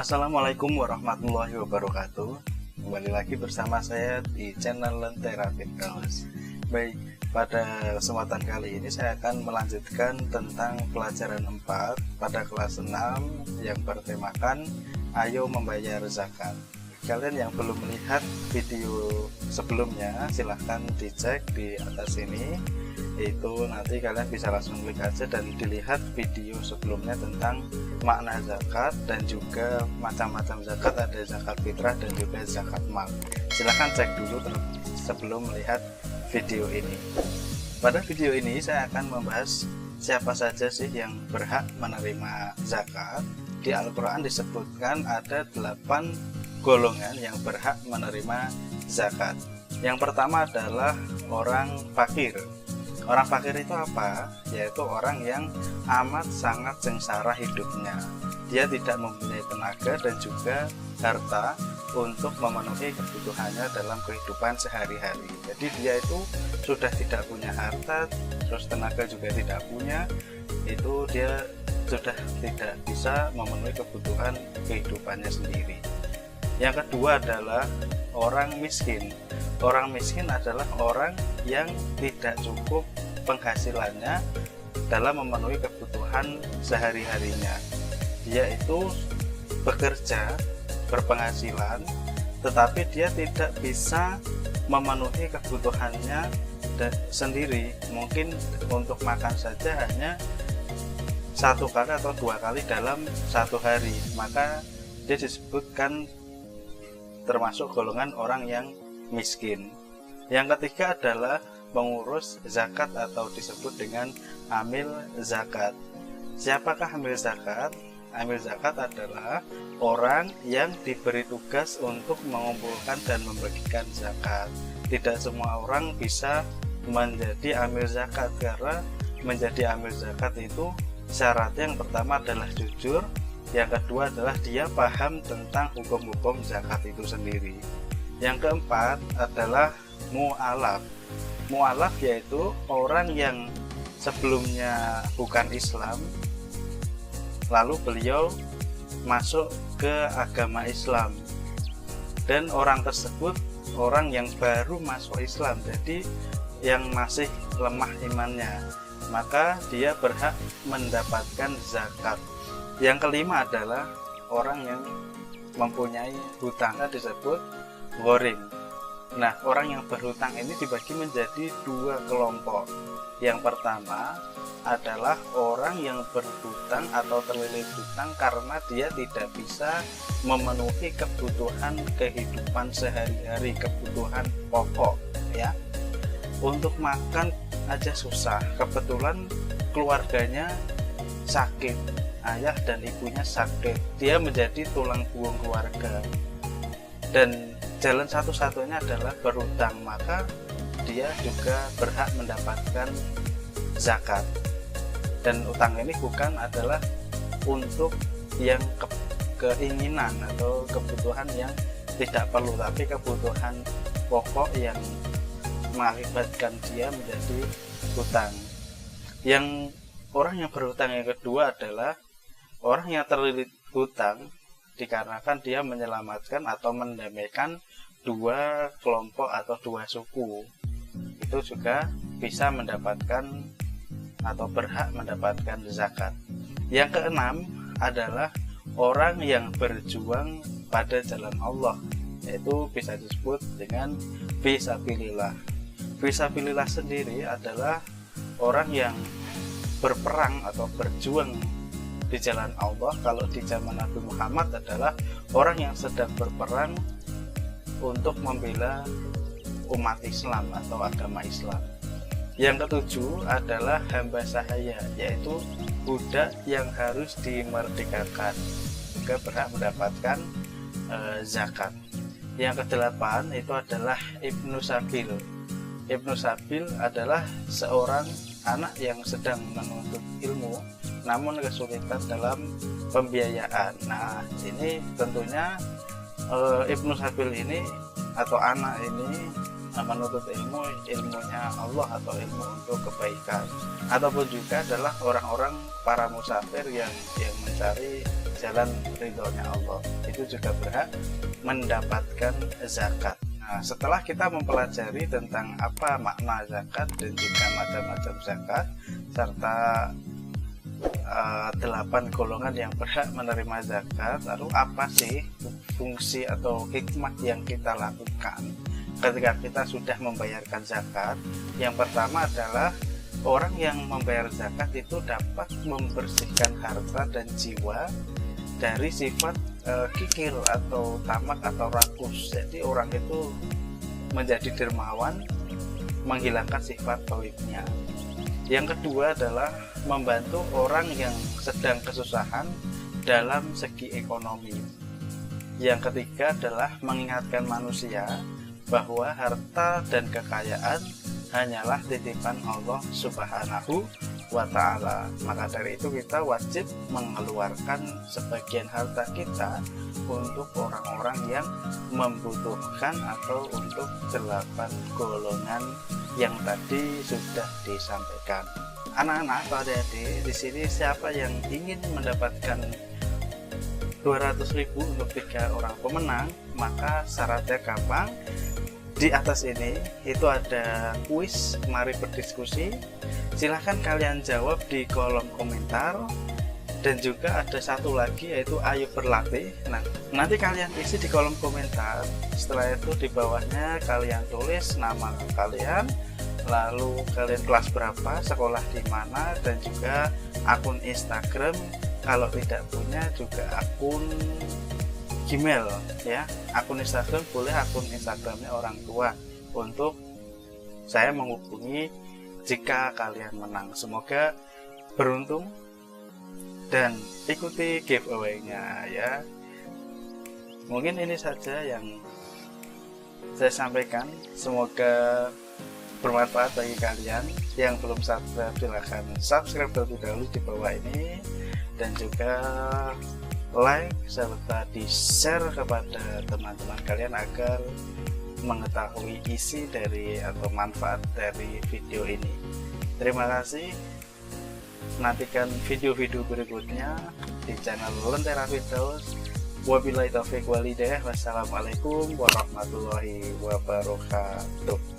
Assalamualaikum warahmatullahi wabarakatuh. Kembali lagi bersama saya di channel Lentera Firdaus. Baik, pada kesempatan kali ini saya akan melanjutkan tentang pelajaran 4 pada kelas 6 yang bertemakan Ayo Membayar Zakat. Kalian yang belum melihat video sebelumnya silahkan dicek di atas ini. Itu nanti kalian bisa langsung klik aja dan dilihat video sebelumnya tentang makna zakat dan juga macam-macam zakat, ada zakat fitrah dan juga zakat mal. Silahkan cek dulu sebelum melihat video ini. Pada video ini saya akan membahas siapa saja sih yang berhak menerima zakat. Di Al-Quran disebutkan ada 8 golongan yang berhak menerima zakat. Yang pertama adalah orang fakir. Orang fakir itu apa? Yaitu orang yang amat sangat sengsara hidupnya. Dia tidak mempunyai tenaga dan juga harta untuk memenuhi kebutuhannya dalam kehidupan sehari-hari. Jadi dia itu sudah tidak punya harta, terus tenaga juga tidak punya, itu dia sudah tidak bisa memenuhi kebutuhan kehidupannya sendiri. Yang kedua adalah orang miskin. Orang miskin adalah orang yang tidak cukup penghasilannya dalam memenuhi kebutuhan sehari-harinya. Dia itu bekerja, berpenghasilan, tetapi dia tidak bisa memenuhi kebutuhannya sendiri. Mungkin untuk makan saja hanya 1 kali atau 2 kali dalam 1 hari. Maka dia disebutkan termasuk golongan orang yang miskin. Yang ketiga adalah pengurus zakat atau disebut dengan amil zakat. Siapakah amil zakat? Amil zakat adalah orang yang diberi tugas untuk mengumpulkan dan membagikan zakat. Tidak semua orang bisa menjadi amil zakat, karena menjadi amil zakat itu syaratnya yang pertama adalah jujur, yang kedua adalah dia paham tentang hukum-hukum zakat itu sendiri. Yang keempat adalah mu'alaf. Mu'alaf yaitu orang yang sebelumnya bukan Islam, lalu beliau masuk ke agama Islam, dan orang tersebut orang yang baru masuk Islam, jadi yang masih lemah imannya, maka dia berhak mendapatkan zakat. Yang kelima adalah orang yang mempunyai hutang, disebut ghorim. Nah, orang yang berhutang ini dibagi menjadi 2 kelompok. Yang pertama adalah orang yang berhutang atau terlilit hutang karena dia tidak bisa memenuhi kebutuhan kehidupan sehari-hari, kebutuhan pokok, ya. Untuk makan aja susah. Kebetulan keluarganya sakit, ayah dan ibunya sakit. Dia menjadi tulang punggung keluarga. Dan jalan satu-satunya adalah berhutang, maka dia juga berhak mendapatkan zakat. Dan utang ini bukan adalah untuk yang keinginan atau kebutuhan yang tidak perlu, tapi kebutuhan pokok yang mengakibatkan dia menjadi hutang. Yang orang yang berhutang yang kedua adalah orang yang terlilit hutang dikarenakan dia menyelamatkan atau mendamaikan 2 kelompok atau 2 suku. Itu juga bisa mendapatkan atau berhak mendapatkan zakat. Yang keenam adalah orang yang berjuang pada jalan Allah, yaitu bisa disebut dengan fisabilillah. Fisabilillah sendiri adalah orang yang berperang atau berjuang di jalan Allah. Kalau di zaman Nabi Muhammad adalah orang yang sedang berperang untuk membela umat Islam atau agama Islam. Yang ketujuh adalah hamba sahaya, yaitu budak yang harus dimerdekakan, juga berhak mendapatkan zakat. Yang kedelapan itu adalah Ibnu Sabil. Ibnu Sabil adalah seorang anak yang sedang menuntut ilmu namun kesulitan dalam pembiayaan. Nah, ini tentunya Ibnu Sabil ini atau anak ini menuntut ilmunya Allah atau ilmu untuk kebaikan, ataupun juga adalah orang-orang para musafir yang mencari jalan ridhonya Allah, itu juga berhak mendapatkan zakat. Nah, setelah kita mempelajari tentang apa makna zakat dan juga macam-macam zakat serta 8 golongan yang berhak menerima zakat, lalu apa sih fungsi atau hikmah yang kita lakukan ketika kita sudah membayarkan zakat? Yang pertama adalah orang yang membayar zakat itu dapat membersihkan harta dan jiwa dari sifat kikir atau tamak atau rakus. Jadi orang itu menjadi dermawan, menghilangkan sifat tauhidnya. Yang kedua adalah membantu orang yang sedang kesusahan dalam segi ekonomi. Yang ketiga adalah mengingatkan manusia bahwa harta dan kekayaan hanyalah titipan Allah Subhanahu wa Ta'ala. Maka dari itu kita wajib mengeluarkan sebagian harta kita untuk orang-orang yang membutuhkan atau untuk 8 golongan yang tadi sudah disampaikan. Anak-anak atau adik-adik, di sini siapa yang ingin mendapatkan 200.000 untuk 3 orang pemenang, maka syaratnya gampang. Di atas ini itu ada kuis, mari berdiskusi. Silahkan kalian jawab di kolom komentar. Dan juga ada satu lagi yaitu ayo berlatih. Nah, nanti kalian isi di kolom komentar. Setelah itu di bawahnya kalian tulis nama kalian, lalu kalian kelas berapa, sekolah di mana, dan juga akun Instagram. Kalau tidak punya juga akun Gmail ya. Akun Instagram boleh akun Instagramnya orang tua untuk saya menghubungi jika kalian menang. Semoga beruntung dan ikuti giveaway-nya ya. Mungkin ini saja yang saya sampaikan. Semoga bermanfaat bagi kalian. Yang belum subscribe silahkan subscribe terlebih dahulu di bawah ini, dan juga like serta di share kepada teman-teman kalian agar mengetahui isi dari atau manfaat dari video ini. Terima kasih. Nantikan video-video berikutnya di channel Lentera Firdaus. Wabillahi taufiq walhidayah. Wassalamualaikum warahmatullahi wabarakatuh.